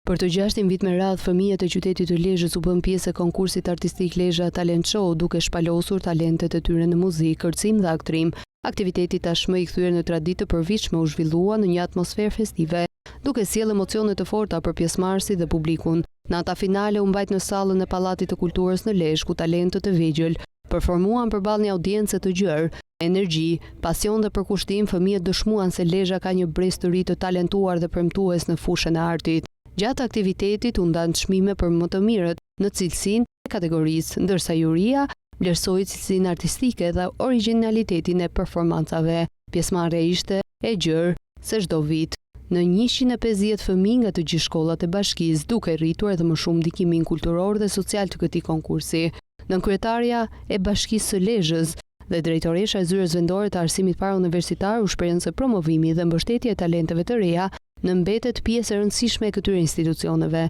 Për të 6 vit me radhë, fëmijët e qytetit të Lezhës u bën pjesë e konkursit artistik Lezhë Talent Show, duke shpalosur talentet e tyre në muzikë, kërcim dhe aktrim. Aktiviteti tashmë i kthyer në traditë të përvitshme u zhvillua në një atmosferë festive, duke sjellë emocione të forta për pjesëmarrësit dhe publikun. Nata finale u mbajt në sallën e Pallatit të Kulturës në Lezhë, ku talentët e vegjël performuan përballë një audiencë të gjerë. Energji, pasion dhe përkushtim, fëmijët dëshmuan se Lezhë ka një brez të ri të talentuar dhe premtues në fushën e artit. Gjatë aktivitetit u ndanë çmime për më të mirët në cilësinë e kategorisë, ndërsa juria vlerësoi cilësinë artistike dhe origjinalitetin e performancave. Pjesëmarrja ishte e gjerë se çdo vit. Në 150 fëmijë nga të gjithë shkollat e bashkisë, duke rritur edhe më shumë ndikimin kulturor dhe social të këtij konkursi. Nënkryetaria e Bashkisë së Lezhës dhe drejtoresha e zyrës vendore të arsimit parauniversitar u shprehën se promovimi dhe mbështetja e talenteve të reja në mbetet pjesë e rëndësishme e këtyre institucioneve.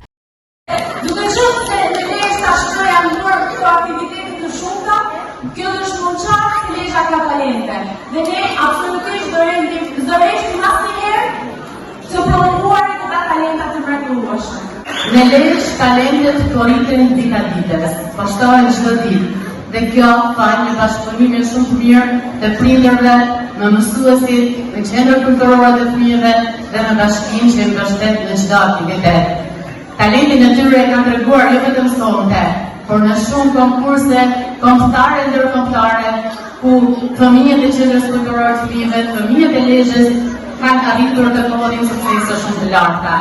Duke qenë se në Lezhë tashmë janë bërë këto aktivitete të shumta, kjo dëshmon qartë se Lezhë ka talente. Dhe ne absolutisht do rejtim asnjëherë të promovuar këta talenta të mrekullueshme. Në Lezhë talentet floriten dita ditëve, bashkohen çdo ditë. Dhe kjo ka një bashkëpunime shumë të mirë të prindërve, me mësuesit, me qendrën kulturore të fëmijëve dhe me bashkinë që mbështet në çdo aktivitet. Talentin e tyre kanë treguar jo vetëm sonte, por në shumë konkurse kombëtare dhe ndërkombëtare, ku fëmijët e qendrës kulturore të fëmijëve, fëmijët e Lezhës kanë arritur të kohërin suksese shumë të larta.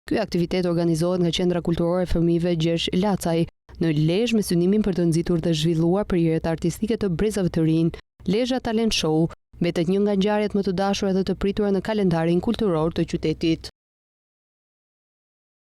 Ky aktivitet organizohet nga Qendra Kulturore e Fëmijëve Gjergj Lacaj në Lezhë me synimin për të nxitur dhe zhvilluar përjerjet artistike të brezave të rinj. Lezhë Talent Show mbetet një nga ngjarjet më të dashura dhe të pritura në kalendarin kulturor të qytetit.